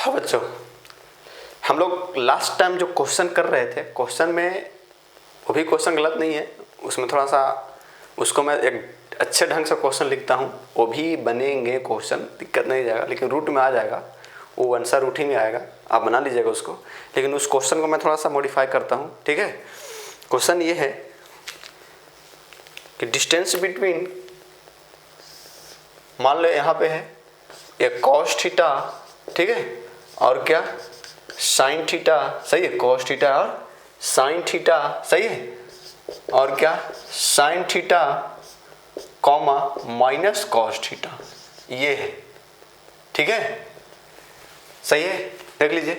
हाँ बच्चों, हम लोग लास्ट टाइम जो क्वेश्चन कर रहे थे, क्वेश्चन में वो भी क्वेश्चन गलत नहीं है, उसमें थोड़ा सा उसको मैं एक अच्छे ढंग से क्वेश्चन लिखता हूँ, वो भी बनेंगे क्वेश्चन, दिक्कत नहीं जाएगा, लेकिन रूट में आ जाएगा, वो आंसर रूट ही में आएगा, आप बना लीजिएगा उसको। लेकिन उस क्वेश्चन को मैं थोड़ा सा मॉडिफाई करता हूँ, ठीक है। क्वेश्चन ये है कि डिस्टेंस बिटवीन, मान लो यहाँ पे है एक कॉस थीटा, ठीक है, और क्या साइन थीटा, सही है, कॉस थीटा और साइन थीटा, सही है, और क्या sign theta comma minus cos theta, ये है, ठीक है, सही है, देख लीजिए,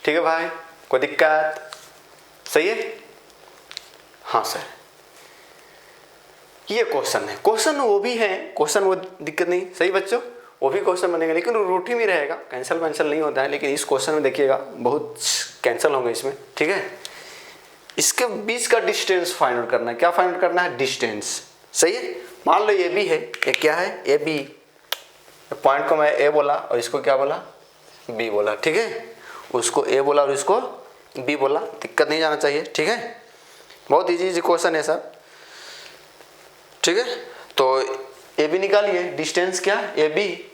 ठीक है भाई, कोई दिक्कत, सही है। हाँ सर, ये क्वेश्चन है, क्वेश्चन वो भी है, क्वेश्चन वो दिक्कत नहीं, सही बच्चों, वो भी क्वेश्चन बनेगा, लेकिन रूट ही में रहेगा, कैंसिल नहीं होता है। लेकिन इस क्वेश्चन में देखिएगा बहुत कैंसिल होंगे इसमें, ठीक है। इसके बीच का डिस्टेंस फाइंड आउट करना है, क्या फाइंड आउट करना है, डिस्टेंस, सही है। मान लो ये बी है, ये क्या है, ए बी, पॉइंट को मैं ए बोला और इसको क्या बोला, बी बोला, ठीक है, उसको ए बोला और इसको बी बोला, दिक्कत नहीं जाना चाहिए, ठीक है। बहुत इजी क्वेश्चन है सब, ठीक है। तो ए बी निकालिए, डिस्टेंस क्या, A B,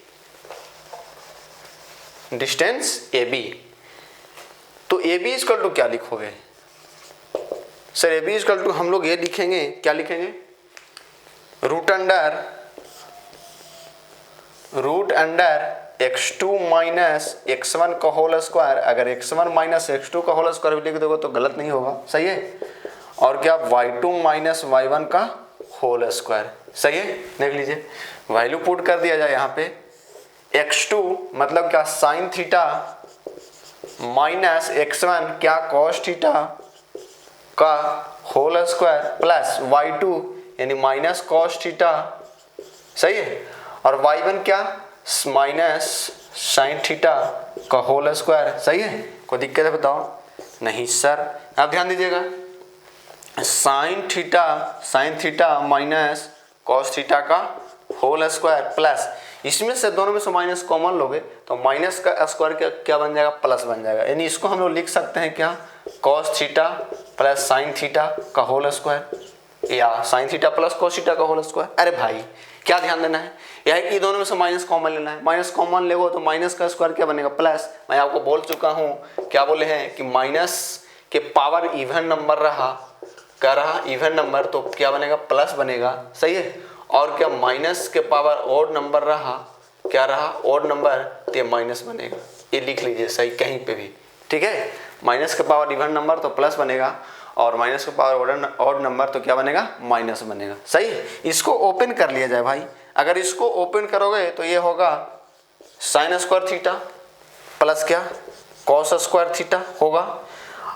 distance A B, तो ए बी इक्वल टू क्या लिखोगे sir, A B equal to हम लोग ये लिखेंगे, क्या लिखेंगे, root under x2 minus x1 का होल स्क्वायर, अगर x1 माइनस x2 का होल स्क्वायर लिख दोगे तो गलत नहीं होगा, सही है, और क्या y2 माइनस y1 का होल स्क्वायर, सही है। देख लीजिए, वैल्यू पुट कर दिया जाए यहाँ पे, x2 मतलब क्या साइन थीटा माइनस x1 क्या कॉस थीटा का होल स्क्वायर प्लस y2 यानी माइनस कॉस थीटा, सही है, और y1 क्या माइनस साइन थीटा का होल स्क्वायर, सही है। कोई दिक्कत है बताओ, नहीं सर, आप ध्यान दीजिएगा, sine theta minus cos theta का होल स्क्वायर प्लस, इसमें से दोनों में से माइनस कॉमन लोगे तो माइनस का स्क्वायर क्या बन जाएगा, प्लस बन जाएगा, यानी इसको हम लोग लिख सकते हैं क्या, cos theta plus sine theta का होल स्क्वायर, या sine theta plus cos theta का होल स्क्वायर। अरे भाई क्या ध्यान देना है, यह है कि दोनों में से माइनस कॉमन लेना है, माइनस कॉमन लेगो तो माइनस का स्क्वायर क्या बनेगा, प्लस। मैं आपको बोल चुका हूँ, क्या बोले हैं कि माइनस के पावर इवन नंबर रहा, क्या रहा, इवन नंबर, तो क्या बनेगा, प्लस बनेगा, सही है, और क्या माइनस के पावर ऑड नंबर रहा, क्या रहा, ऑड नंबर, तो ये माइनस बनेगा, ये लिख लीजिए सही कहीं पे भी, ठीक है। माइनस के पावर इवन नंबर तो प्लस बनेगा, और माइनस के पावर ऑड नंबर तो क्या बनेगा, माइनस बनेगा, सही है। इसको ओपन कर लिया जाए भाई, अगर इसको ओपन करोगे तो ये होगा साइन स्क्वायर थीटा प्लस क्या कॉस स्क्वायर थीटा होगा,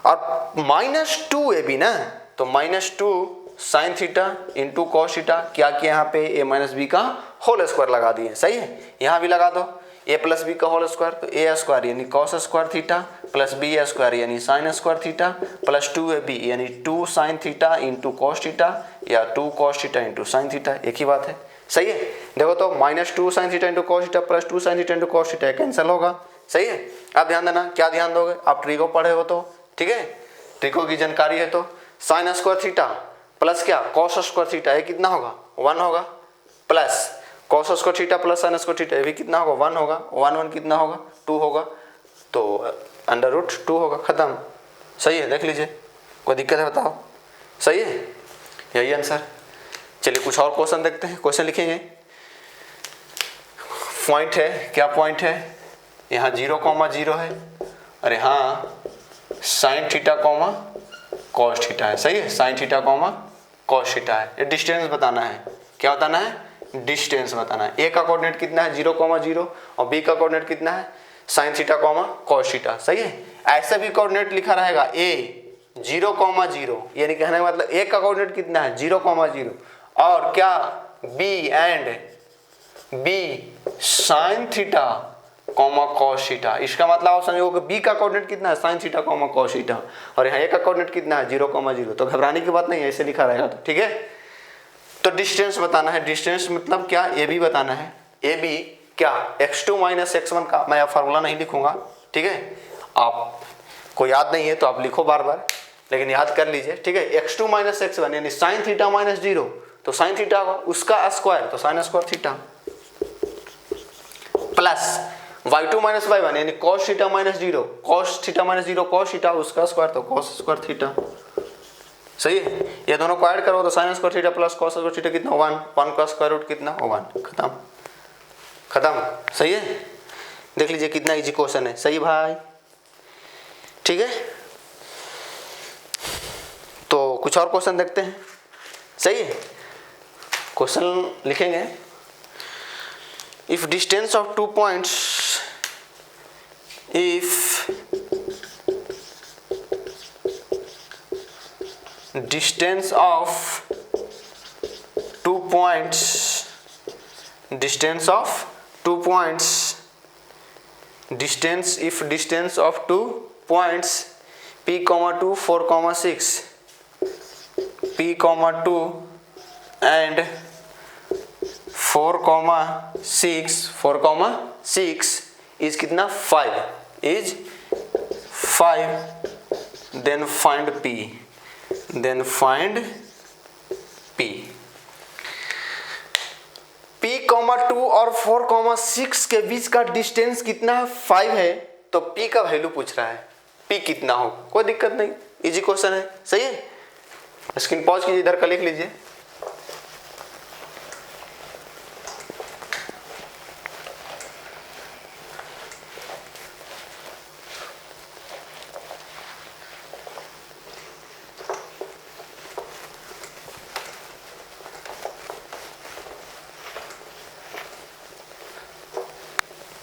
और -2 ए बी ना, तो -2 sine theta into cos theta, क्या किया यहाँ पे, ए माइनस बी का होल स्क्वायर लगा दिए, सही है, यहाँ भी लगा दो ए प्लस बी का होल स्क्वायर, तो ए स्क्वायर यानी cos square theta plus B square यानी sine square theta plus 2ab यानी 2 sine theta into cos theta या 2 cos theta into sine theta, एक ही बात है, सही है। देखो तो -2 sine theta into cos theta plus 2 sine theta into cos theta cancel होगा, सही है। अब ध्यान देना, क्या ध्यान दोगे, आप ट्रिको पढ़े हो तो, ठीक है, ट्रिको की जानकारी है तो, साइन स्क्वायर थीटा प्लस क्या कॉस स्क्वायर थीटा, ये कितना होगा, 1 होगा, plus cos square theta plus sign square theta, ये भी कितना होगा, 1 होगा, 1 कितना होगा, 2 होगा, तो √2 होगा, खत्म, सही है। देख लीजिए, कोई दिक्कत है बताओ, सही है, यही आंसर। चलिए कुछ और क्वेश्चन देखते हैं, क्वेश्चन लिखेंगे, पॉइंट है, क्या पॉइंट है, यहाँ 0,0 है, और यहाँ sign theta comma cos theta है, सही है, sine theta comma cos theta है, ये डिस्टेंस बताना है, क्या बताना है, डिस्टेंस बताना है। ए का कोऑर्डिनेट कितना है 0,0 और बी का कोऑर्डिनेट कितना है sine theta comma cos theta, सही है। ऐसे भी कोऑर्डिनेट लिखा रहेगा ए 0,0, यानी कहने का मतलब ए का कोऑर्डिनेट कितना है 0,0 और क्या B sine theta comma cos theta, इसका मतलब आप समझो बी का कोऑर्डिनेट कितना है sine theta comma cos theta और यहाँ ए का कोऑर्डिनेट कितना है 0,0, तो घबराने की बात नहीं है, ऐसे लिखा रहेगा तो ठीक है। तो डिस्टेंस बताना है, डिस्टेंस मतलब क्या, ए बी बताना है, ए बी क्या x2 माइनस x1 का, मैं अब फार्मूला नहीं लिखूंगा, ठीक है, आप को याद नहीं है तो आप लिखो बार बार, लेकिन याद कर लीजिए, ठीक है। x2 माइनस x1 यानी साइन थीटा माइनस 0, तो साइन थीटा होगा, उसका स्क्वायर तो sign square theta, plus y2 minus y1 यानी cos theta minus 0, cos theta minus 0 cos theta, उसका स्क्वायर तो cos स्क्वायर थीटा, सही है। ये दोनों को ऐड करो तो sign square theta plus cos square theta कितना 1 का स्क्वायर रूट कितना 1, खत्म खत्म, सही है। देख लीजिए कितना इजी क्वेश्चन है, सही भाई, ठीक है। तो कुछ और क्वेश्चन देखते हैं, सही है। क्वेश्चन लिखेंगे, if distance of 2 points, if distance of 2 points, distance of 2 points, distance, if distance of 2 points p, 2, 4, 6, p, 2 and 4, 6 is कितना 5 is 5, then find p, then find p, p, 2 और 4, 6 के बीच का डिस्टेंस कितना है 5 है, तो p का वैल्यू पूछ रहा है, p कितना हो, कोई दिक्कत नहीं, इजी क्वेश्चन है, सही है। स्क्रीन पॉज कीजिए, इधर का लिख लीजिए।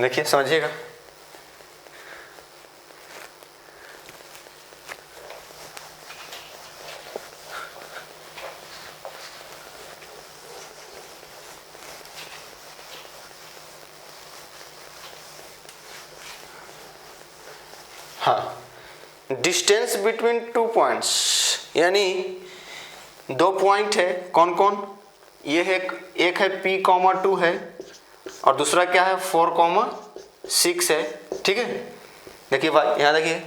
देखिए समझिएगा, हाँ, डिस्टेंस बिटवीन 2 पॉइंट्स, यानी 2 पॉइंट है, कौन कौन, ये है, एक है p, 2 है और दूसरा क्या है 4, 6 है, ठीक है। देखिए भाई यहाँ देखिए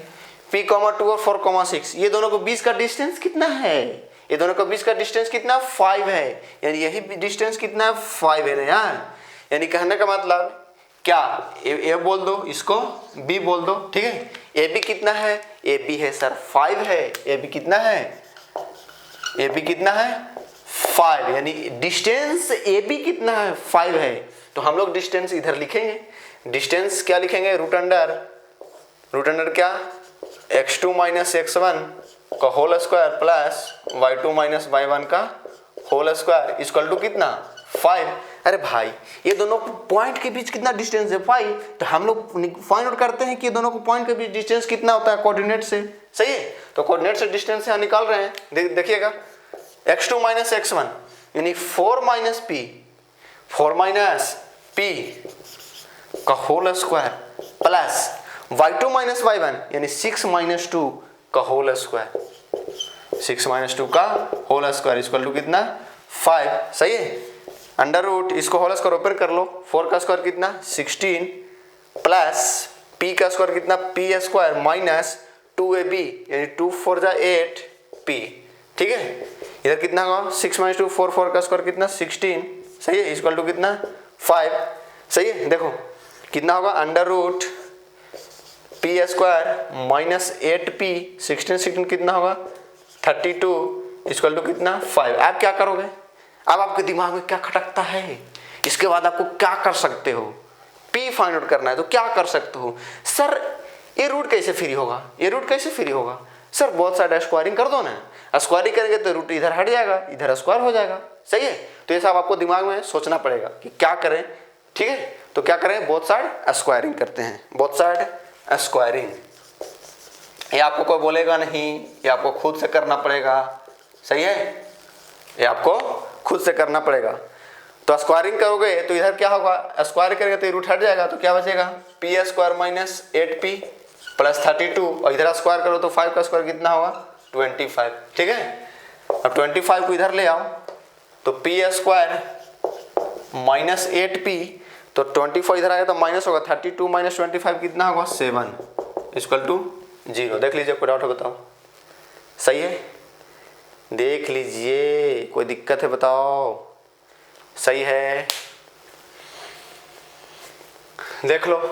p, 2 और 4, 6, ये दोनों को बीच का डिस्टेंस कितना है, ये दोनों को बीच का डिस्टेंस कितना 5 है, यानी यही डिस्टेंस कितना है 5 है ना यार। यानी कहने का मतलब क्या, ए बोल दो, इसको b बोल दो, ठीक है। ए बी कितना है, ए बी है सर 5 है, ए बी कितना है, ए बी कितना है 5, यानी डिस्टेंस ए बी कितना है 5 है। तो हम लोग डिस्टेंस इधर लिखेंगे, डिस्टेंस क्या लिखेंगे, रूट अंडर क्या x2 माइनस x1 का whole square plus y2 minus y1 का होल स्क्वायर इक्वल टू कितना 5। अरे भाई ये दोनों पॉइंट के बीच कितना डिस्टेंस है 5, तो हम लोग फाइंड आउट करते हैं कि ये दोनों को पॉइंट के बीच डिस्टेंस कितना होता है कोऑर्डिनेट से, सही है। तो कोऑर्डिनेट से डिस्टेंस यहाँ निकाल रहे हैं, देखिएगा x2 माइनस x1 यानी 4 माइनस p का whole square plus y2 minus y1 यानी 6 माइनस 2 का होल स्क्वायर, 6 माइनस 2 का होल स्क्वायर इक्वल टू कितना 5, सही है। अंडर रूट इसको होल स्क्वायर ओपन कर लो, 4 का स्क्वायर कितना 16 प्लस p का स्क्वायर कितना p स्क्वायर माइनस 2ab यानी 2 4 जा 8p, ठीक है। इधर कितना होगा 6 माइनस 2 4, 4 का स्क्वायर कितना 16, सही है, इक्वल टू कितना 5, सही है। देखो कितना होगा under root p square minus 8p 16 कितना होगा 32 इक्वल टू कितना 5। आप क्या करोगे, अब आपके दिमाग में क्या खटकता है, इसके बाद आपको क्या कर सकते हो, p फाइंड आउट करना है तो क्या कर सकते हो, सर ये रूट कैसे फ्री होगा, ये रूट कैसे फ्री होगा, सर बहुत सारा स्क्वायरिंग कर दो ना, स्क्वायरिंग करेंगे तो रूट इधर हट जाएगा, इधर स्क्वायर हो जाएगा, सही है। तो ये सब आपको दिमाग में सोचना पड़ेगा कि क्या करें, ठीक है। तो क्या करें, बोथ साइड स्क्वायरिंग करते हैं, बोथ साइड स्क्वायरिंग। ये आपको कोई बोलेगा नहीं, ये आपको खुद से करना पड़ेगा, सही है, ये आपको खुद से करना पड़ेगा। तो स्क्वायरिंग करोगे तो इधर क्या होगा, स्क्वायर करेंगे तो रूट हट जाएगा, तो क्या बचेगा p square minus 8p plus 32 और इधर स्क्वायर करो तो 5 का स्क्वायर कितना होगा 25, ठीक है। अब 25 को इधर ले आओ तो p स्क्वायर माइनस 8p, तो 24 इधर आएगा तो माइनस होगा, 32 माइनस 25 कितना होगा 7 इक्वल टू 0। देख लीजिए, कोई डाउट हो बताओ। सही है, देख लीजिए, कोई दिक्कत है बताओ। सही है, देख लो।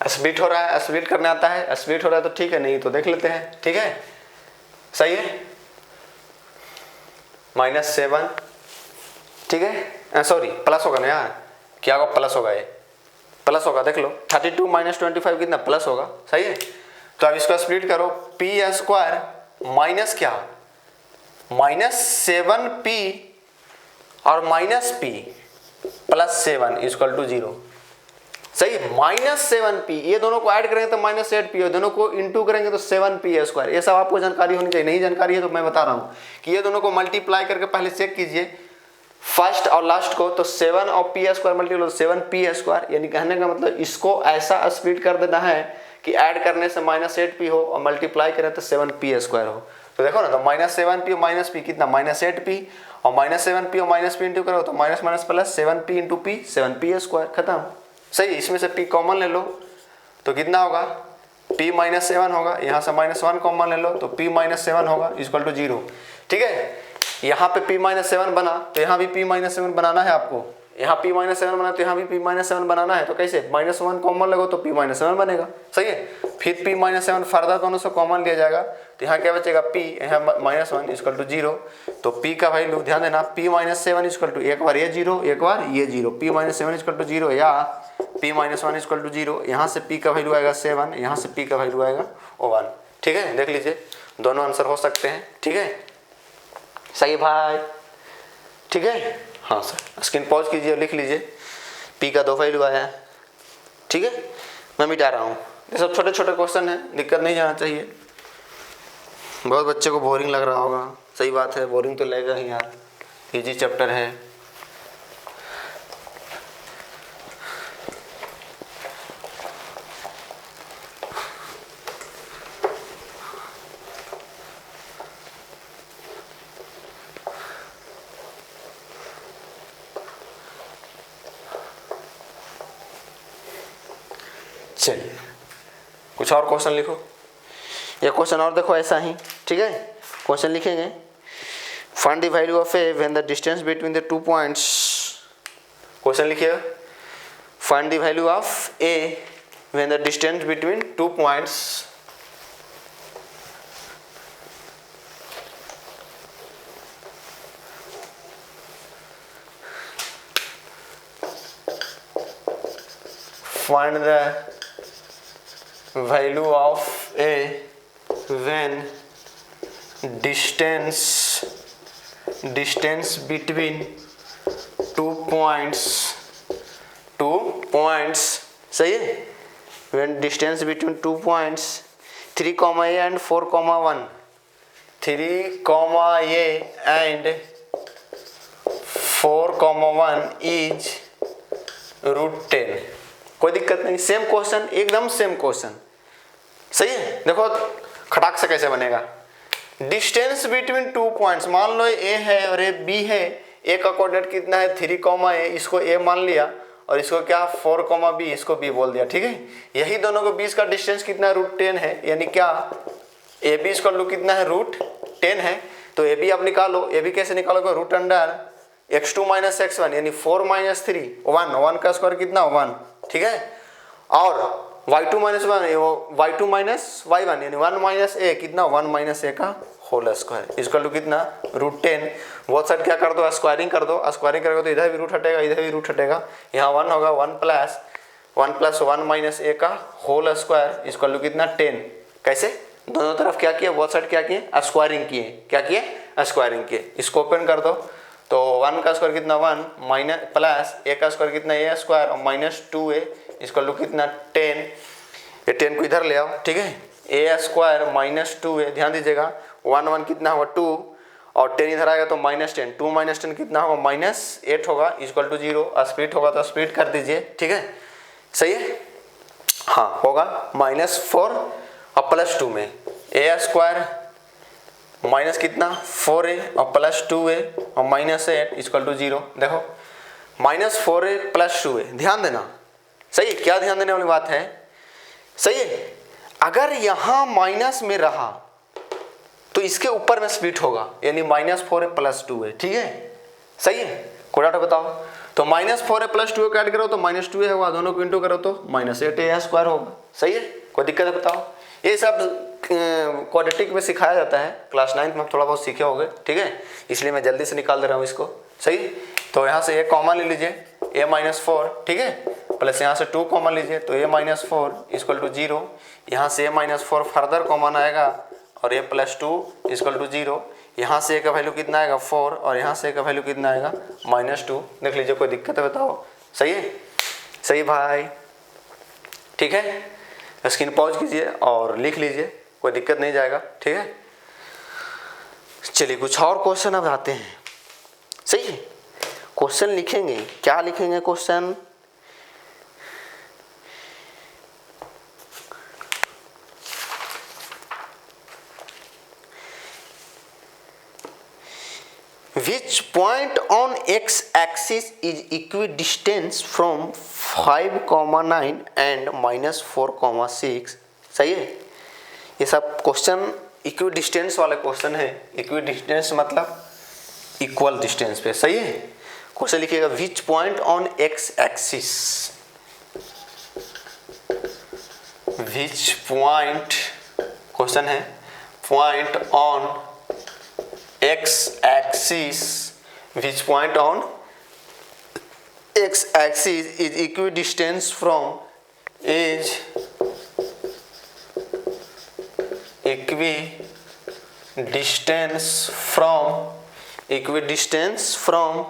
स्प्लिट हो रहा है, स्प्लिट करने आता है, स्प्लिट हो रहा है तो ठीक है, नहीं तो देख लेते हैं। ठीक है, सही है, -7, ठीक है, सॉरी प्लस होगा ना यार, क्या होगा प्लस होगा, ये प्लस होगा। देख लो 32 माइनस 25 कितना प्लस होगा। सही है, तो अब इसको स्प्लिट करो, पी स्क्वायर माइनस क्या, -7p और -p प्लस 7 इक्वल टू 0। सही है, -7p, ये दोनों को ऐड करेंगे तो -8p, और दोनों को इंटू करेंगे तो 7p स्क्वायर। ये सब आपको जानकारी होनी चाहिए, नहीं जानकारी है तो मैं बता रहा हूँ कि ये दोनों को मल्टीप्लाई करके पहले चेक कीजिए फर्स्ट और लास्ट को, तो 7 और p square multiply 7p square. यानी कहने का मतलब इसको ऐसा स्प्लिट कर देना है कि ऐड करने से -8p हो और मल्टीप्लाई करें तो 7p स्क्वायर हो। तो देखो ना, तो -7p और -p कितना, -8p, और -7p और -p इंटू करो तो minus minus plus 7p into p 7p square, खत्म। सही, इसमें से p कॉमन ले लो तो कितना होगा, p -7 होगा, यहाँ से -1 कॉमन ले लो तो p -7 होगा इक्वल टू 0। ठीक है, यहाँ पे p -7 बना तो यहाँ भी p -7 बनाना है आपको, यहाँ p -7 बना तो यहाँ भी p -7 बनाना है। तो कैसे, -1 कॉमन लगो तो p -7 बनेगा। सही है, फिर p -7 फर्दर दोनों से कॉमन लिया जाएगा तो यहाँ क्या बचेगा, p यहाँ -1 इक्वल टू 0। तो p का वैल्यू ध्यान देना, p -7 इक्वल टू, एक बार ये 0 एक बार ये 0, p -7 इक्वल टू 0 या p -1 इक्वल टू 0। यहाँ से p का वैल्यू आएगा 7, यहाँ से p का वैल्यू आएगा 1। ठीक है, देख लीजिए, दोनों आंसर हो सकते हैं। ठीक है, सही भाई, ठीक है। हाँ सर, स्क्रीन पॉज कीजिए, लिख लीजिए, p का 2 वैल्यू आया है। ठीक है, मैं मिटा रहा हूँ, ये सब छोटे छोटे क्वेश्चन है, दिक्कत नहीं जाना चाहिए। बहुत बच्चे को बोरिंग लग रहा होगा, सही बात है, बोरिंग तो लगेगा ही यार, इजी चैप्टर है। चलिए कुछ और क्वेश्चन लिखो, ये क्वेश्चन और देखो ऐसा ही। ठीक है, क्वेश्चन लिखेंगे, find the value of A when the distance between the 2 points. Question लिखिए, find the value of A when the distance between 2 points find the value of a when distance between 2 points सही है, when distance between 2 points 3, a and 4, 1 3, a and 4, 1 is √10। कोई दिक्कत नहीं, same question, एकदम same question. सही है, देखो खटाक से कैसे बनेगा। डिस्टेंस बिटवीन 2 पॉइंट्स, मान लो ए है और ए बी है, ए का कोऑर्डिनेट कितना है 3, a, इसको ए मान लिया और इसको क्या 4, b, इसको b बोल दिया। ठीक है, यही दोनों के बीच का डिस्टेंस कितना √10 है, यानी क्या ए बी इसका लू कितना है √10 है। तो ए बी आप निकालो, ए बी कैसे निकालोगे, √x2 - x1 यानी 4 - 3 1 का स्क्वायर कितना 1। ठीक है, और y2 - 1 y2 - y1 यानी 1 - a कितना 1 - a का होल स्क्वायर इक्वल टू कितना √10। बहुत साइड क्या कर दो, स्क्वायरिंग कर दो, स्क्वायरिंग करोगे तो इधर भी रूट हटेगा, इधर भी रूट हटेगा, यहाँ 1 होगा 1 प्लस 1 - a का होल स्क्वायर इक्वल टू कितना 10। कैसे, दोनों तरफ क्या किया, बहुत साइड क्या किए, स्क्वायरिंग किए, क्या किए, स्क्वायरिंग किए। इसको ओपन कर दो तो 1 का स्क्वायर कितना 1 माइनस प्लस a का स्क्वायर कितना a स्क्वायर और -2a इसको लो कितना 10। ये 10 को इधर ले आओ। ठीक है, a स्क्वायर -2a, ध्यान दीजिएगा 1 कितना होगा 2 और 10 इधर आएगा तो -10, 2 - 10 कितना होगा -8 होगा इक्वल टू 0। स्प्लिट होगा तो स्प्लिट कर दीजिए। ठीक है, सही है, हाँ होगा -4 और +2 में a स्क्वायर माइनस कितना 4a और +2a और -8 इक्वल टू 0। देखो -4a + 2a, ध्यान देना, सही है, क्या ध्यान देने वाली बात है, सही है। अगर यहां माइनस में रहा तो इसके ऊपर में स्प्लिट होगा, यानी -4a + 2a, ठीक है, सही है। कोई डाटा बताओ, तो -4a + 2a ऐड करो तो -2a होगा, दोनों को इंटू करो तो -8a² होगा, सही है। कोई दिक्कत है बताओ। ये सब क्वाड्रेटिक में सिखाया जाता है, क्लास 9 में थोड़ा बहुत सीखे होंगे, ठीक है, इसलिए मैं जल्दी से निकाल दे रहा हूँ इसको, सही। तो यहाँ से a कॉमन ले लीजिए, a-4, ठीक है, प्लस यहाँ से 2 कॉमन लीजिए तो a-4 = 0, यहाँ से a-4 फर्दर कॉमन आएगा और a + 2 = 0, यहाँ से a का वैल्यू कितना आएगा 4 और यहाँ से a का वैल्यू कितना आएगा -2। देख लीजिए, कोई दिक्कत है बताओ, सही है, सही भाई, ठीक है। स्क्रीन पॉज कीजिए और लिख लीजिए, कोई दिक्कत नहीं जाएगा, ठीक है। चलिए कुछ और क्वेश्चन अब आते हैं, सही है। क्वेश्चन लिखेंगे, क्या लिखेंगे question, Which point on x-axis is equidistant from 5,9 and -4,6, सही है। ये सब क्वेश्चन इक्विडिस्टेंस वाले क्वेश्चन है। इक्विडिस्टेंस मतलब इक्वल डिस्टेंस पे, सही है। क्वेश्चन लिखिएगा which point on x-axis, which point, question है point on x-axis, which point on x-axis is equidistant from equidistance from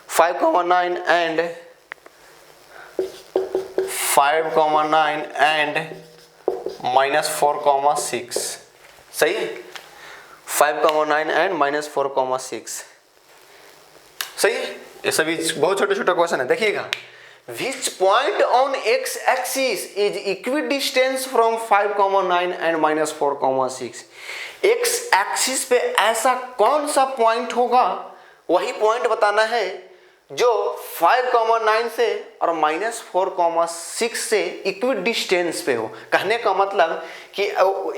5,9 and -4,6, सही है। 5,9 एंड -4,6, सही है। ये सभी बहुत छोटे छोटे क्वेश्चन है, देखिएगा। विच point on x axis is equidistance from 5,9 and -4,6, x axis पे ऐसा कौन सा पॉइंट होगा, वही पॉइंट बताना है जो 5,9 से और -4,6 से इक्विडिस्टेंस पे हो। कहने का मतलब कि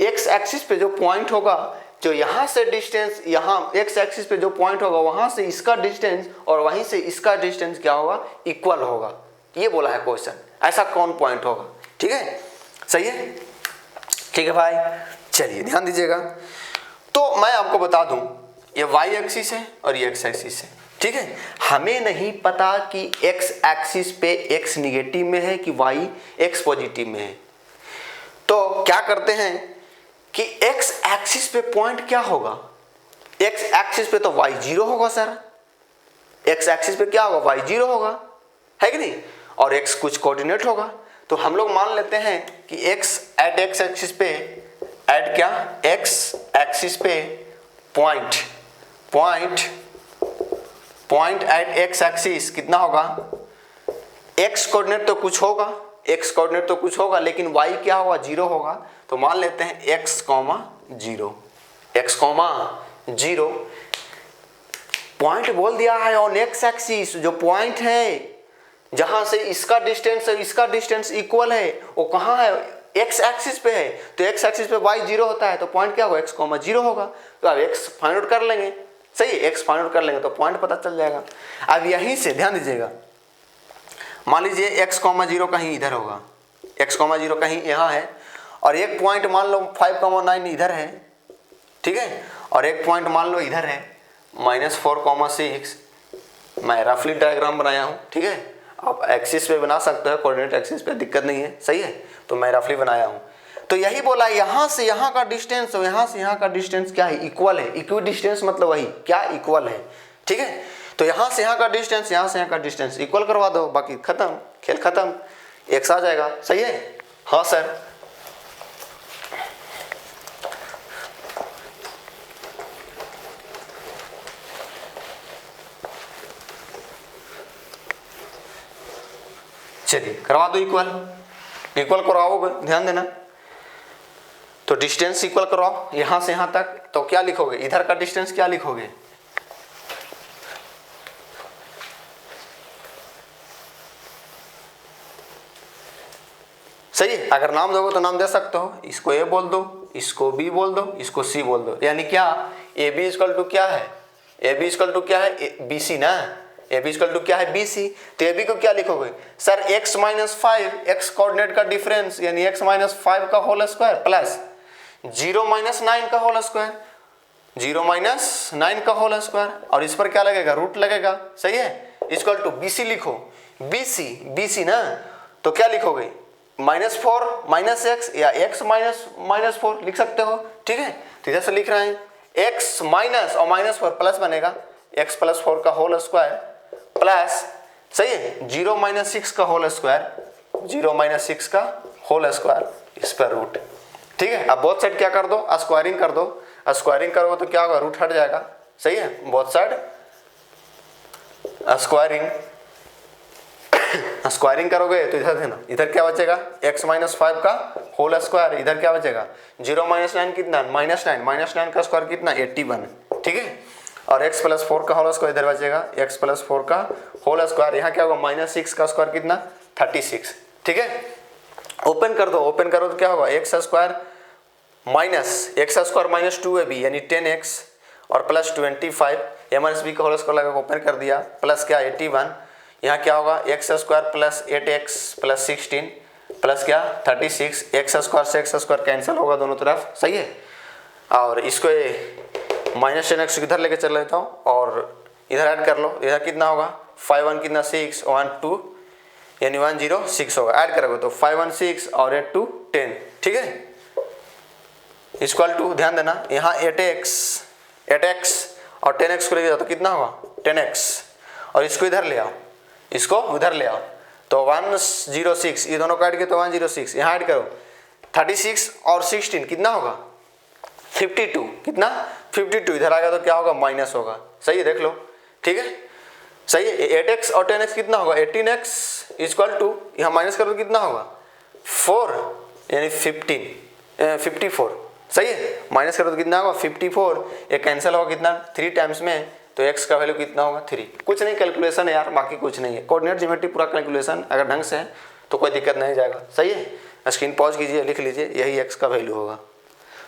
एक्स एक्सिस पे जो पॉइंट होगा, जो यहाँ से डिस्टेंस, यहाँ एक्स एक्सिस पे जो पॉइंट होगा वहां से इसका डिस्टेंस और वहीं से इसका डिस्टेंस क्या होगा, इक्वल होगा, ये बोला है क्वेश्चन। ऐसा कौन पॉइंट होगा, ठीक है, सही है, ठीक है भाई। चलिए ध्यान दीजिएगा। तो मैं आपको बता दूं, ये वाई एक्सिस है और ये एक्स एक्सिस है, ठीक है। हमें नहीं पता कि एक्स एक्सिस पे एक्स निगेटिव में है कि वाई एक्स पॉजिटिव में है। तो क्या करते हैं कि x एक्सिस पे पॉइंट क्या होगा, x एक्सिस पे तो y 0 होगा सर, x एक्सिस पे क्या होगा, y 0 होगा, है कि नहीं, और x कुछ कोऑर्डिनेट होगा। तो हम लोग मान लेते हैं कि x एट x एक्सिस पे एट क्या, x एक्सिस पे पॉइंट एट x एक्सिस कितना होगा, x कोऑर्डिनेट तो कुछ होगा, लेकिन y क्या होगा, 0 होगा। तो मान लेते हैं x, 0 पॉइंट बोल दिया है ऑन x एक्सिस। जो पॉइंट है जहां से इसका डिस्टेंस और इसका डिस्टेंस इक्वल है, वो कहाँ है, x एक्सिस पे है। तो x एक्सिस पे y 0 होता है, तो पॉइंट क्या होगा, x, 0 होगा। तो अब x फाइंड आउट कर लेंगे, सही है, x फाइंड आउट कर लेंगे तो पॉइंट पता चल जाएगा। अब यहीं से ध्यान दीजिएगा, मान लीजिए x, 0 कहीं इधर होगा, x, 0 कहीं यहाँ है, और एक पॉइंट मान लो 5,9 इधर है, ठीक है, और एक पॉइंट मान लो इधर है -4,6। मैं रफली डायग्राम बनाया हूँ, ठीक है, आप एक्सिस पे बना सकते हो, कोऑर्डिनेट एक्सिस पे दिक्कत नहीं है, सही है। तो मैं रफली बनाया हूँ। तो यही बोला, यहाँ से यहाँ का डिस्टेंस और यहाँ से यहाँ का डिस्टेंस क्या है, इक्वल है। इक्वी डिस्टेंस मतलब वही क्या, इक्वल है, ठीक है। तो यहाँ से यहाँ का डिस्टेंस, यहाँ से यहाँ का डिस्टेंस इक्वल करवा दो, बाकी खत्म, खेल खत्म, एक्स आ जाएगा, सही है। हाँ सर, चलिए करवा दो, इक्वल करवाओगे, ध्यान देना। तो डिस्टेंस इक्वल करवाओ यहां से यहां तक, तो क्या लिखोगे, इधर का डिस्टेंस क्या लिखोगे, सही है। अगर नाम दोगे तो नाम दे सकते हो, इसको ए बोल दो, इसको बी बोल दो, इसको सी बोल दो। यानी क्या, ए बी इक्वल टू क्या है, ए बी इक्वल टू क्या है, बी सी ना, ए बी इक्वल टू क्या है, बी सी। तो ए बी को क्या लिखोगे sir, x minus 5, x coordinate का डिफरेंस यानी x माइनस 5 का होल स्क्वायर प्लस 0 माइनस 9 का होल स्क्वायर, 0 माइनस 9 का होल स्क्वायर, और इस पर क्या लगेगा, रूट लगेगा। सही है, इक्वल टू बी सी लिखो, बी सी ना, तो क्या लिखोगे -4 माइनस एक्स या x माइनस 4 लिख सकते हो। ठीक है, तो इधर से लिख रहे हैं x माइनस और -4 प्लस बनेगा x प्लस 4 का होल स्क्वायर प्लस, सही है, 0 माइनस 6 का होल स्क्वायर, 0 माइनस 6 का होल स्क्वायर, इस पर रूट। ठीक है, अब बोथ साइड क्या कर दो, स्क्वायरिंग कर दो, स्क्वायरिंग करोगे तो क्या होगा, रूट हट जाएगा। सही है, बोथ साइड स्क्वायरिंग करोगे तो इधर देना, इधर क्या बचेगा, x माइनस 5 का होल स्क्वायर, इधर क्या बचेगा 0 माइनस 9 कितना, -9 का स्क्वायर कितना 81। ठीक है, और x प्लस 4 का होल स्क्वायर इधर बचेगा, x प्लस 4 का होल स्क्वायर, यहाँ क्या होगा -6 का स्क्वायर कितना 36। ठीक है, ओपन कर दो, ओपन करो तो क्या होगा, x स्क्वायर माइनस 2ab यानी 10x और प्लस 25, a माइनस b का होल स्क्वायर लगा ओपन कर दिया, प्लस क्या 81, यहाँ क्या होगा x square plus 8x plus 16 plus क्या 36, x स्क्वायर से x स्क्वायर कैंसिल होगा दोनों तरफ। सही है, और इसको -10x इधर लेके चल लेता हूँ और इधर ऐड कर लो, इधर कितना होगा 5 1 कितना 6 1 2 यानी 106 होगा, ऐड करोगे तो 5 1 6 और 8 2 10। ठीक है, इक्वल टू, ध्यान देना यहाँ 8x और 10x को ले जाओ तो कितना होगा 10x, और इसको इधर ले आओ, इसको उधर ले आओ तो 106, ये दोनों काट के तो 106, यहाँ ऐड करो 36 और 16 कितना होगा 52, कितना 52, इधर आएगा तो क्या होगा माइनस होगा। सही है, देख लो। ठीक है, सही है, 8x और 10x कितना होगा 18x इक्वल टू, यहाँ माइनस करो तो कितना होगा 4 यानी 54। सही है, माइनस करो तो कितना होगा 54, ये कैंसिल होगा कितना 3 टाइम्स में, तो x का वैल्यू कितना होगा 3। कुछ नहीं, कैलकुलेशन है यार, बाकी कुछ नहीं है, कोऑर्डिनेट ज्योमेट्री पूरा कैलकुलेशन अगर ढंग से है तो कोई दिक्कत नहीं जाएगा। सही है, स्क्रीन पॉज कीजिए, लिख लीजिए, यही x का वैल्यू होगा।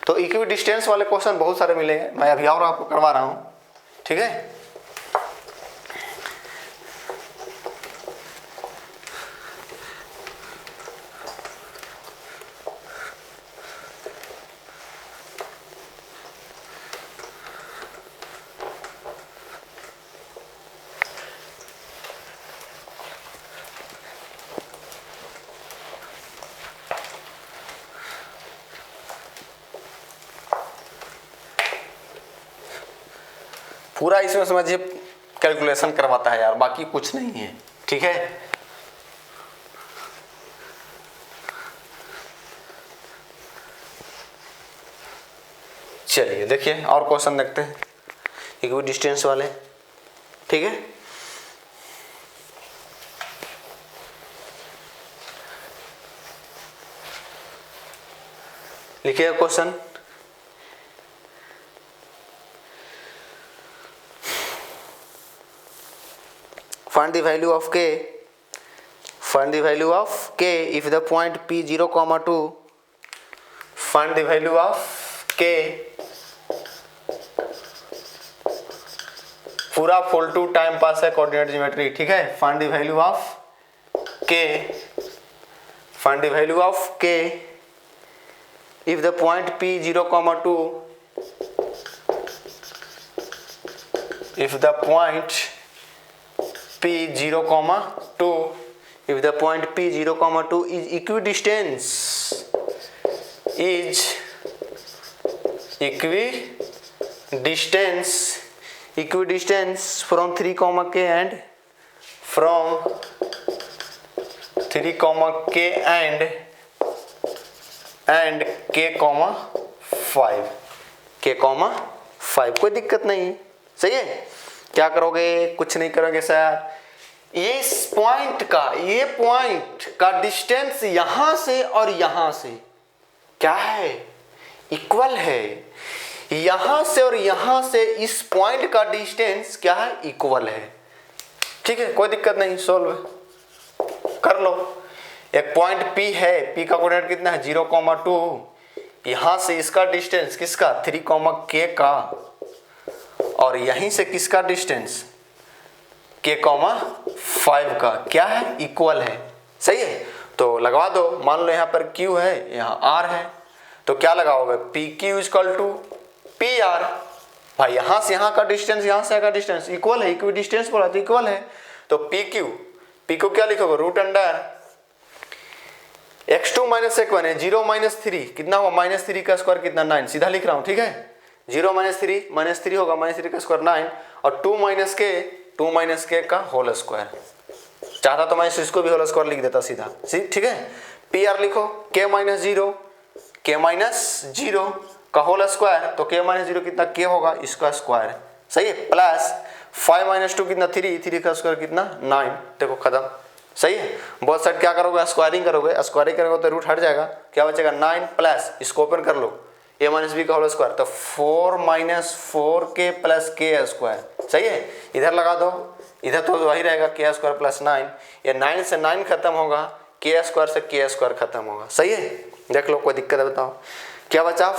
तो इक्वी डिस्टेंस वाले क्वेश्चन बहुत सारे मिलेंगे, मैं अभी और आपको करवा रहा हूँ। ठीक है, पूरा इसमें समझिए कैलकुलेशन करवाता है यार, बाकी कुछ नहीं है। ठीक है, चलिए देखिए और क्वेश्चन देखते हैं इक्वी डिस्टेंस वाले। ठीक है, लिखिए question, find the value of k, find the value of k if the point p 0, 2, find the value of k, पूरा फुल टू टाइम पास है कोऑर्डिनेट ज्योमेट्री। ठीक है, find the value of k, find the value of k if the point p 0, 2, if the point p 0, 2, if the point p 0, 2 is equidistant from 3, k and from 3, k and k, 5, k, 5, कोई दिक्कत नहीं। सही है, क्या करोगे, कुछ नहीं करोगे सर, इस पॉइंट का डिस्टेंस यहां से और यहां से क्या है, इक्वल है। यहां से और यहां से इस पॉइंट का डिस्टेंस क्या है, इक्वल है। ठीक है, कोई दिक्कत नहीं, सोल्व कर लो। एक पॉइंट P है, P का कोऑर्डिनेट कितना है 0,2, यहां से इसका डिस्टेंस किसका 3, का, और यहीं से किसका डिस्टेंस k, 5 का क्या है इक्वल है। सही है, तो लगवा दो। मान लो यहाँ पर Q है, यहाँ R है, तो क्या लगाओगे PQ इक्वल टू PR। भाई यहाँ से यहाँ का डिस्टेंस, यहाँ से यहाँ का डिस्टेंस इक्वल है, इक्वी डिस्टेंस बोला तो इक्वल है। तो P को क्या लिखोगे root under x2 minus x1 है 0 माइनस 3 कितना हुआ -3 का स्क्वायर कितना 9, सीधा लिख रहा हूँ ठीक है। 0 माइनस 3 होगा -3 का स्क्वायर 9, और 2 माइनस के का होल स्क्वायर। चाहता तो मैं इसको भी होल स्क्वायर लिख देता सीधा, ठीक है। PR लिखो k माइनस 0 का होल स्क्वायर, तो k माइनस 0 कितना k होगा इसका स्क्वायर। सही है, प्लस 5 माइनस 2 कितना 3 का स्क्वायर कितना 9। देखो खत्म। सही है, बहुत साइड क्या करोगे स्क्वायरिंग करोगे तो रूट हट जाएगा, क्या बचेगा 9 प्लस इसको ओपन कर लो a माइनस बी का होल स्क्वायर, तो 4 माइनस 4k प्लस के स्क्वायर। सही है, इधर लगा दो, इधर तो वही रहेगा के स्क्वायर प्लस 9, ये 9 से 9 खत्म होगा, के स्क्वायर से के स्क्वायर खत्म होगा। सही है, देख लो कोई दिक्कत है बताओ। क्या बचा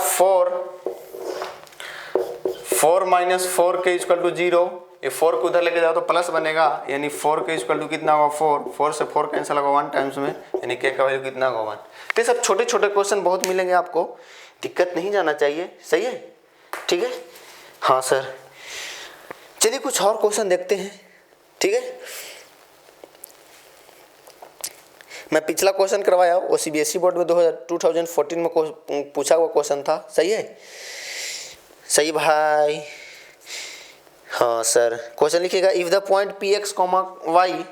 4 माइनस 4k इक्वल टू 0, ये 4 को उधर लेके जाओ तो प्लस बनेगा, यानी 4k इक्वल टू कितना होगा 4 से 4 कैंसिल होगा 1 टाइम्स में, यानी k का वैल्यू कितना होगा 1। तो सब छोटे छोटे क्वेश्चन बहुत मिलेंगे आपको, दिक्कत नहीं जाना चाहिए। सही है, ठीक है। हाँ सर, चलिए कुछ और क्वेश्चन देखते हैं, ठीक है। मैं पिछला क्वेश्चन करवाया वो CBSE बोर्ड में 2014 में पूछा हुआ क्वेश्चन था। सही है, सही भाई। हाँ सर, क्वेश्चन लिखिएगा if the point px, y,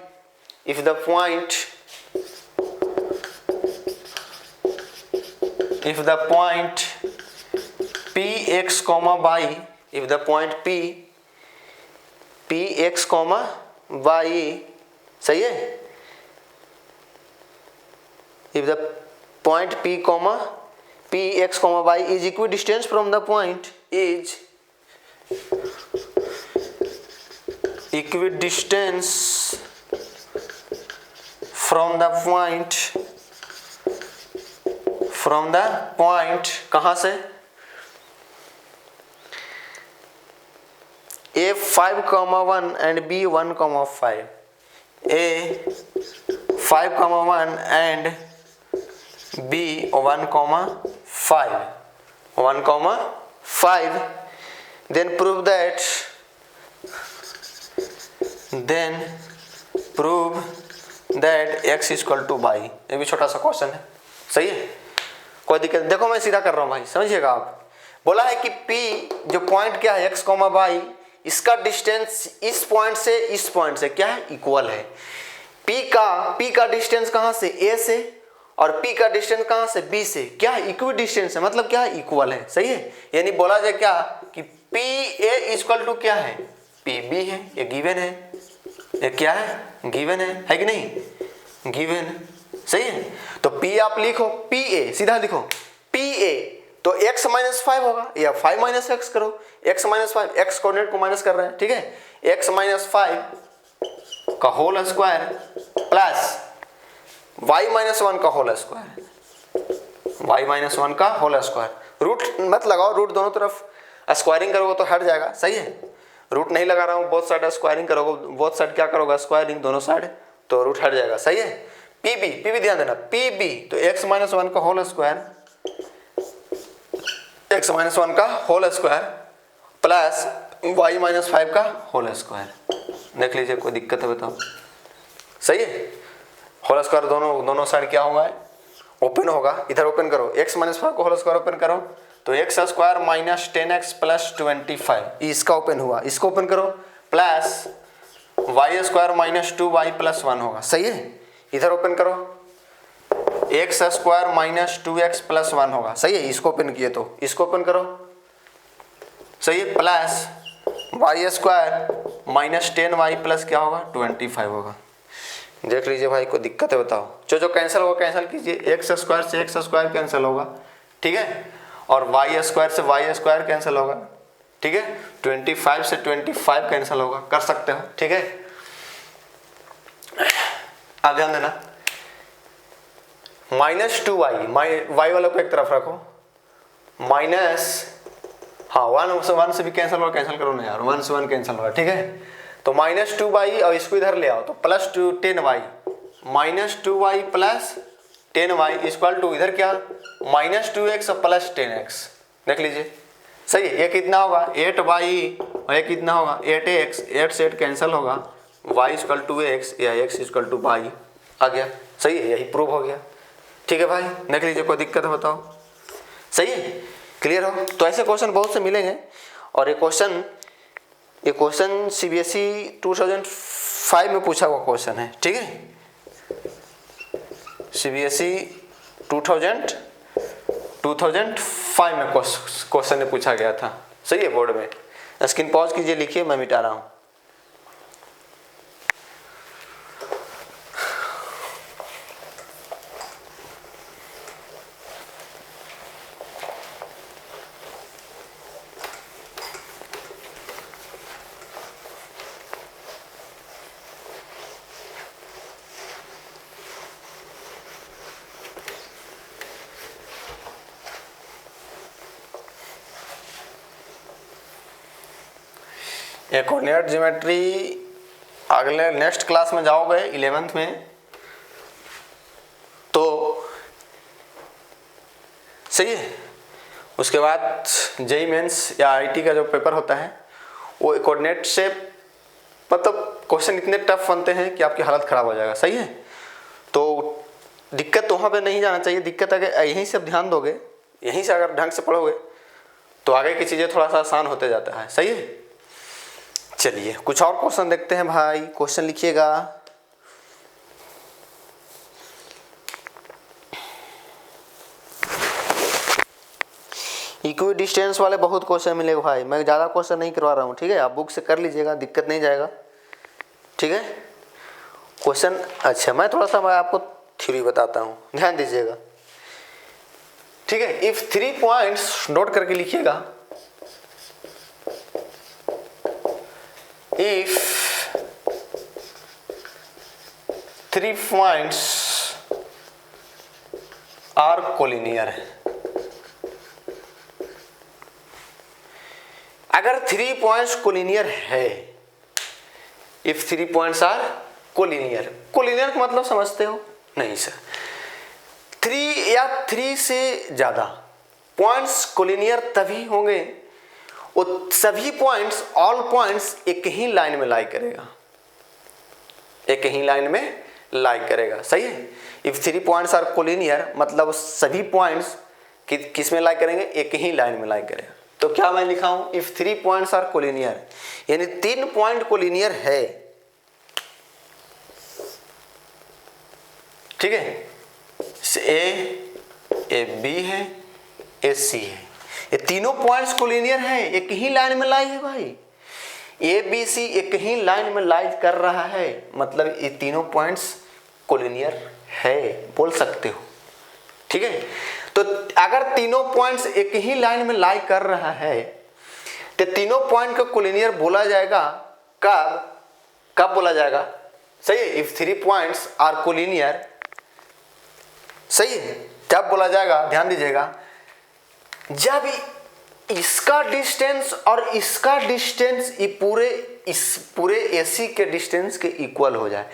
if the point px, y, if the point px, y, सही है, if the point px, y is equidistant from the point कहाँ से A5,1 and B1,5, A5,1 and B1,5, then prove that x is equal to y। ये भी छोटा सा question है। सही है, कोई दिक्कत। देखो मैं सीधा कर रहा हूँ भाई, समझिएगा आप। बोला है कि P जो पॉइंट क्या है x, y, इसका डिस्टेंस इस पॉइंट से क्या है इक्वल है। P का डिस्टेंस कहाँ से A से, और P का डिस्टेंस कहाँ से B से, क्या है इक्वी डिस्टेंस है, मतलब क्या है इक्वल है। सही है, यानी बोला जाए क्या कि PA इक्वल टू क्या है PB है, ये गिवन है, ये क्या है गिवन है कि नहीं, गिवन। सही है, तो P आप लिखो PA, सीधा लिखो PA, तो x माइनस 5 होगा, या 5 माइनस एक्स करो, x माइनस 5, x कोऑर्डिनेट को माइनस कर रहे हैं, ठीक है। x माइनस 5 का whole square plus y minus 1 का होल स्क्वायर, y माइनस 1 का होल स्क्वायर। रूट मत लगाओ, रूट दोनों तरफ स्क्वायरिंग करोगे तो हट जाएगा। सही है, रूट नहीं लगा रहा हूँ, बोथ साइड स्क्वायरिंग करोगे, बोथ साइड क्या करोगे स्क्वायरिंग दोनों साइड, तो रूट हट जाएगा। सही है, पीबी ध्यान देना, पीबी तो x माइनस 1 का होल स्क्वायर, x माइनस 1 का whole square plus y minus 5 का होल स्क्वायर। देख लीजिए कोई दिक्कत है बताओ। सही है, होल स्क्वायर दोनों साइड क्या होगा ओपन होगा, इधर ओपन करो, x माइनस 5 को होल स्क्वायर ओपन करो तो x square minus 10x plus 25, इसका ओपन हुआ, इसको ओपन करो plus y square minus 2y plus 1 होगा। सही है, इधर ओपन करो x square minus 2x plus 1 होगा। सही है, इसको ओपन किए तो इसको ओपन करो। सही है, plus y square minus 10y plus क्या होगा 25 होगा। देख लीजिए भाई कोई दिक्कत है बताओ। जो कैंसिल होगा कैंसिल कीजिए, x स्क्वायर से x स्क्वायर कैंसिल होगा, ठीक है, और y स्क्वायर से y स्क्वायर कैंसिल होगा, ठीक है, 25 से 25 कैंसिल होगा, कर सकते हो, ठीक है। आप ध्यान देना, -2y, वाई वालों को एक तरफ रखो, माइनस, हाँ 1 से भी कैंसिल हुआ, कैंसिल करो ना यार, 1 से 1 कैंसिल हुआ, ठीक है। तो -2y और इसको इधर ले आओ तो +2 10y, -2y plus 10y equal to इधर क्या -2x और प्लस 10x। देख लीजिए सही है। ये कितना होगा 8y और ये कितना होगा 8x, 8 से 8 कैंसिल होगा, y इक्वल टू x या x इक्वल टू y आ गया। सही है, यही प्रूव हो गया। ठीक है भाई, देख लीजिए कोई दिक्कत है बताओ। सही है, क्लियर हो। तो ऐसे क्वेश्चन बहुत से मिलेंगे और ये क्वेश्चन CBSE 2005 में पूछा हुआ क्वेश्चन है। ठीक है, CBSE 2005 में क्वेश्चन पूछा गया था। सही है, बोर्ड में। स्क्रीन पॉज कीजिए, लिखिए, मैं मिटा रहा हूं। ये कोऑर्डिनेट ज्योमेट्री अगले नेक्स्ट क्लास में जाओगे 11th में, तो सही है। उसके बाद जेई मेंस या आईटी का जो पेपर होता है वो कोऑर्डिनेट से, मतलब क्वेश्चन इतने टफ बनते हैं कि आपकी हालत खराब हो जाएगा। सही है, तो दिक्कत तो वहाँ पे नहीं जाना चाहिए। दिक्कत अगर यहीं से ध्यान दोगे, यहीं से अगर ढंग से पढ़ोगे तो आगे की चीज़ें थोड़ा सा आसान होते जाता है। सही है, चलिए कुछ और क्वेश्चन देखते हैं भाई। क्वेश्चन लिखिएगा। इक्वी डिस्टेंस वाले बहुत क्वेश्चन मिलेगा भाई, मैं ज़्यादा क्वेश्चन नहीं करवा रहा हूँ। ठीक है, आप बुक से कर लीजिएगा, दिक्कत नहीं जाएगा। ठीक है, क्वेश्चन अच्छा मैं थोड़ा सा मैं आपको थ्योरी बताता हूँ, ध्यान दीजिएगा। ठीक है, इफ 3 पॉइंट्स नोट करके लिखिएगा। If 3 points are collinear, अगर 3 पॉइंट्स कोलिनियर है, if 3 points are collinear, collinear का मतलब समझते हो? नहीं सर, 3 या 3 से ज्यादा पॉइंट्स कोलिनियर तभी होंगे वो सभी पॉइंट्स, ऑल पॉइंट्स एक ही लाइन में लाई करेगा, एक ही लाइन में लाई करेगा। सही है, इफ 3 पॉइंट्स आर कोलिनियर मतलब सभी पॉइंट्स किस में लाई करेंगे, एक ही लाइन में लाई करेगा। तो क्या मैं लिखा हूं, इफ 3 पॉइंट्स आर कोलिनियर, यानी 3 पॉइंट कोलिनियर है। ठीक है, ए बी है, ए सी है, ये तीनों पॉइंट्स कोलिनियर है, एक ही लाइन में लाई है भाई। ए बी सी एक ही लाइन में लाई कर रहा है, मतलब ये तीनों पॉइंट्स कोलिनियर है, बोल सकते हो। ठीक है, तो अगर तीनों पॉइंट्स एक ही लाइन में लाई कर रहा है तो तीनों पॉइंट को कोलिनियर बोला जाएगा। कब बोला जाएगा? सही है, इफ 3 पॉइंट्स आर कोलिनियर, सही है, कब बोला जाएगा? ध्यान दीजिएगा, जब इसका डिस्टेंस और इसका डिस्टेंस इस पूरे AC के डिस्टेंस के इक्वल हो जाए।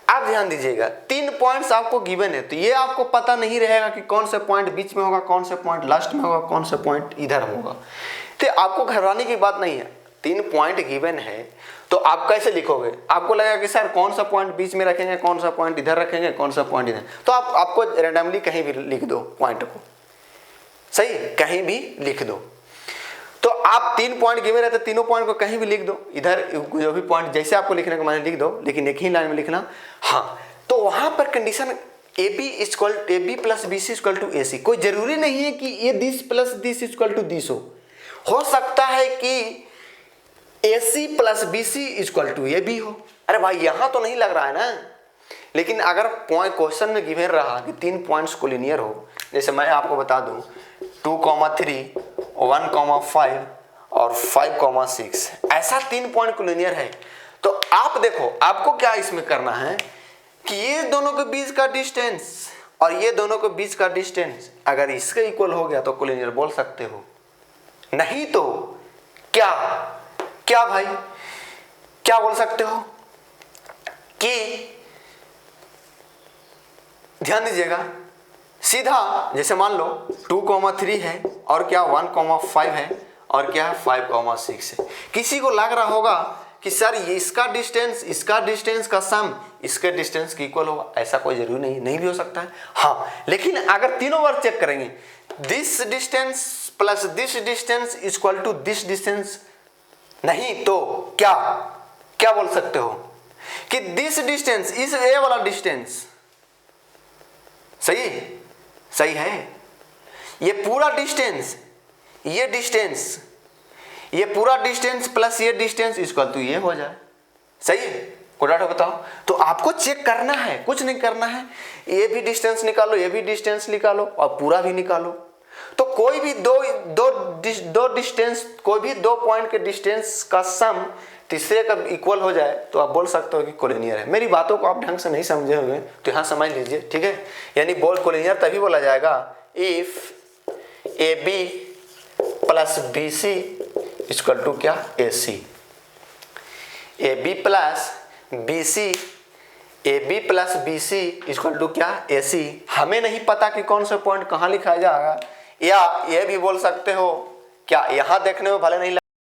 आप ध्यान दीजिएगा, 3 पॉइंट्स आपको गिवन है, तो ये आपको पता नहीं रहेगा कि कौन से पॉइंट बीच में होगा, कौन से पॉइंट लास्ट में होगा, कौन से पॉइंट इधर होगा। तो आपको घबराने की बात नहीं है। 3 पॉइंट गिवन है तो आप कैसे लिखोगे? आपको लगेगा कि सर कौन सा पॉइंट बीच में रखेंगे, कौन सा पॉइंट इधर रखेंगे, कौन सा पॉइंट इधर, तो आपको रैंडमली कहीं भी लिख दो पॉइंट को। सही, कहीं भी लिख दो। तो आप 3 पॉइंट गिवन रहते, तीनों पॉइंट को कहीं भी लिख दो, इधर जो भी पॉइंट जैसे आपको लिखने को मैंने लिख दो, लेकिन एक ही लाइन में लिखना। हाँ, तो वहां पर condition AB plus BC equal to AC, कोई जरूरी नहीं है कि ये this plus this equal to this हो सकता है कि AC plus BC equal to AB हो। अरे भाई यहां तो नहीं लग रहा है ना, लेकिन अगर पॉइंट क्वेश्चन में गिवन रहा कि 3 पॉइंट्स कोलिनियर हो, जैसे मैं आपको बता दूं 2,3, 1,5 और 5,6, ऐसा 3 पॉइंट कोलिनियर है, तो आप देखो आपको क्या इसमें करना है कि ये दोनों के बीच का डिस्टेंस और ये दोनों के बीच का डिस्टेंस अगर इसके इक्वल हो गया तो कोलिनियर बोल सकते हो। नहीं तो क्या क्या भाई क्या बोल सकते हो कि ध्यान दीजिएगा, सीधा जैसे मान लो 2,3 है और क्या 1,5 है और क्या 5,6 है। किसी को लग रहा होगा कि सर ये इसका डिस्टेंस का सम इसके डिस्टेंस की इक्वल होगा, ऐसा कोई जरूरी नहीं भी हो सकता है। हाँ, लेकिन अगर तीनों बार चेक करेंगे, this distance plus this distance equal to this distance, नहीं तो क्या क्या बोल सकते हो कि दिस डिस्टेंस इस ए वाला डिस्टेंस सही है। ये पूरा डिस्टेंस ये पूरा डिस्टेंस प्लस ये डिस्टेंस इक्वल टू ये हो जाए। सही है, कोई डाउट बताओ। तो आपको चेक करना है, कुछ नहीं करना है, ये भी डिस्टेंस निकालो, ये भी डिस्टेंस निकालो और पूरा भी निकालो। तो कोई भी दो डिस्टेंस, कोई भी 2 पॉइंट के डिस्टेंस का सम तीसरे का इक्वल हो जाए तो आप बोल सकते हो कि कोलिनियर है। मेरी बातों को आप ढंग से नहीं समझे हुए तो यहाँ समझ लीजिए, ठीक है। यानी कोलिनियर तभी बोला जाएगा if AB plus BC equal to क्या AC। AB plus BC equal to क्या AC। हमें नहीं पता कि कौन सा पॉइंट कहाँ लिखा जाएगा, या ये भी बोल सकते हो क्या यहाँ देखने में भले नहीं